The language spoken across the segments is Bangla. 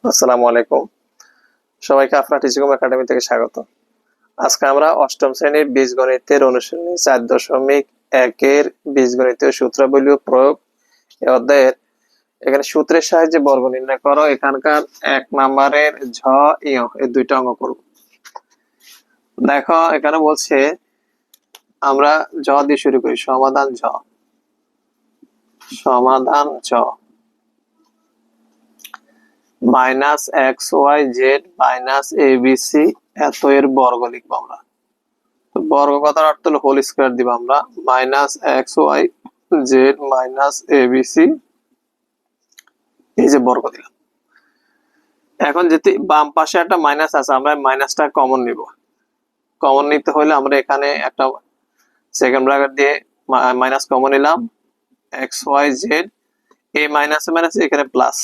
আসসালামু আলাইকুম। সবাইকে আফরা টিচিং একাডেমি থেকে স্বাগত। আজকে আমরা অষ্টম শ্রেণীর বীজগণিতের অনুশীলনী 4.1 বীজগণিতীয় সূত্রাবলী ও প্রয়োগ এই অধ্যায়ের এখানে সূত্রের সাহায্যে বর্গ নির্ণয় করো। এখানকার 1 নম্বরের ঝ ইয় এই দুইটা অঙ্ক করব। দেখো এখানে বলছে আমরা ঝ দিয়ে শুরু করি। সমাধান ঝ। সমাধান ঝ minus X Y Z minus A B C এত এর বর্গ লিখবো আমরা। বর্গ কথার অর্থ হলো হোল স্কয়ার দিব আমরা। Minus X Y Z minus A B C এই যে বর্গ দিলাম। এখন যেতে বাম পাশে একটা মাইনাস আছে, আমরা মাইনাসটা কমন নিব। কমন নিতে হলে আমরা এখানে একটা সেকেন্ড ব্র্যাকেট দিয়ে মাইনাস কমন নিলাম। এক্স ওয়াই জেড এ মাইনাস মাইনাস এখানে plus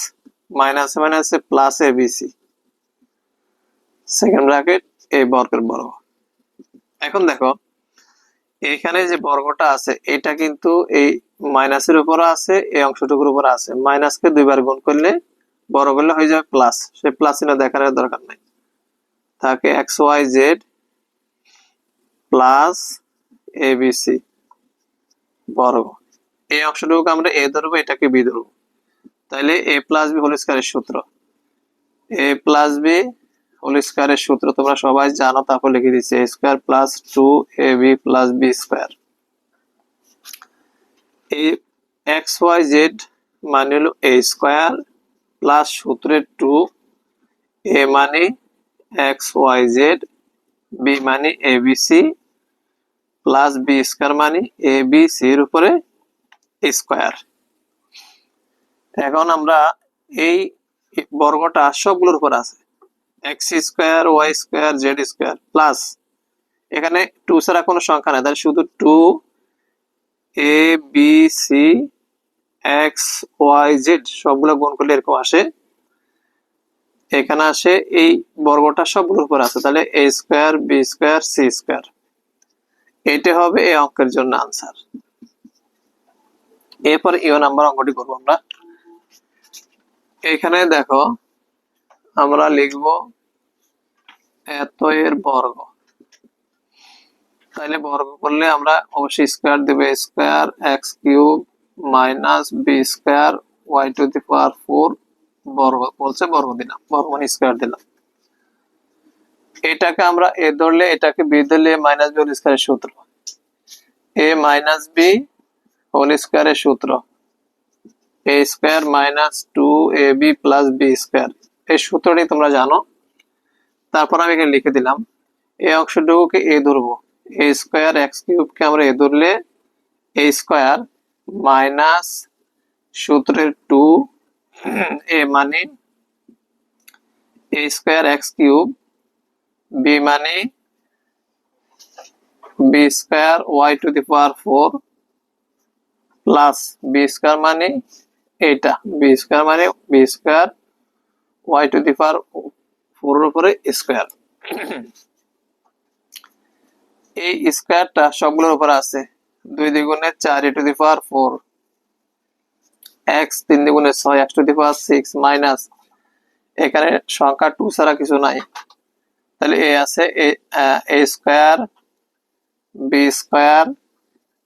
minus minus plus A B C second bracket এই বর্গের বর্গ। এখন দেখো এখানে যে বর্গটা আছে এটা কিন্তু এই মাইনাসের উপরে আছে, এই অংশটুকুর উপরে আছে। মাইনাসকে দুইবার গুণ করলে বর্গ করলে হয়ে যাবে প্লাস। সেই প্লাস চিহ্ন দেখানোর দরকার নাই, থাকে x Y Z plus A B C বর্গ। এই অংশটুকু আমরা এ ধরবো, এটাকে বি ধরবো। তাহলে এ প্লাস বি হোল স্কয়ারের সূত্র, এ প্লাস বি হোল স্কয়ারের সূত্র তোমরা সবাই জানো, তারপর লিখে দিচ্ছি A square plus 2ab plus B square. এই এক্স ওয়াই জেড মানে হলো এ স্কয়ার প্লাস সূত্রের 2, এ মানে এক্স ওয়াই জেড, বি মানে A B C plus B square মানে এ বি সি এর উপরে স্কয়ার। এখন আমরা এই বর্গটা সবগুলোর উপর আছে, x square y square z square plus এখানে 2 ছাড়া কোনো সংখ্যা নাই, তাহলে শুধু 2 a B c x Y z সবগুলো গুণ করলে এরকম আসে। এখানে আসে এই বর্গটা সবগুলোর উপর আছে, তাহলে a square b square c square. এটা হবে এই অঙ্কের জন্য আনসার। এরপর ইও নাম্বার অঙ্কটি করব আমরা। এখানে দেখো আমরা লিখব এত এর বর্গ। তাহলে বর্গ করলে আমরা অবশ্যই স্কয়ার দেব, square x cube minus b square y to the power 4 বর্গ বলছে, বর্গ দিলাম, বর্গ মানে স্কয়ার দিলাম। এটাকে আমরা এ ধরলে এটাকে বি ধরলে মাইনাস বি হোল স্কয়ারের সূত্র, এ মাইনাস বি হোল স্কয়ারের সূত্র a square minus 2ab plus B square. এই সূত্রটি তোমরা জানো। তারপর আমি এখানে লিখে দিলাম এই অংশটুকুকে এ ধরবো, এ স্কয়ার এক্স কিউবকে আমরা এ ধরলে এ স্কয়ার মাইনাস সূত্রের 2, এ মানে a square x cube, b মানে b square y to the power 4 plus B square মানে এটা বি স্কয়ার মানে b square y to the power 4 এর উপরে স্কয়ার। এই স্কয়ারটা সবগুলোর উপর আছে, 2 দ্বিগুণে 4 a to the power 4 x 3 দ্বিগুণে 6 x to the power 6 minus এখানে সংখ্যা 2 ছাড়া কিছু নাই, তাহলে এ আছে a square b square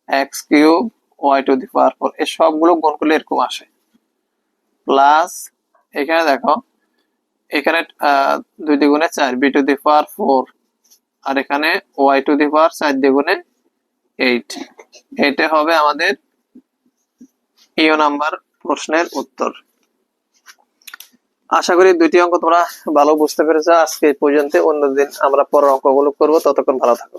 x cube y to the power 4। এই সবগুলো গুণ করলে এরকম আসে প্লাস এখানে দেখো এখানে 2 দ্বিগুণে 4 বি টু দি পাওয়ার 4 আর এখানে ওয়াই টু দি পাওয়ার 4 দ্বিগুণে 8। এটা হবে আমাদের ইও নাম্বার প্রশ্নের উত্তর। আশা করি দুইটি অঙ্ক তোমরা ভালো বুঝতে পেরেছো। আজকে এই পর্যন্ত, অন্যদিন আমরা পরের অঙ্কগুলো করব। ততক্ষণ ভালো থাকো।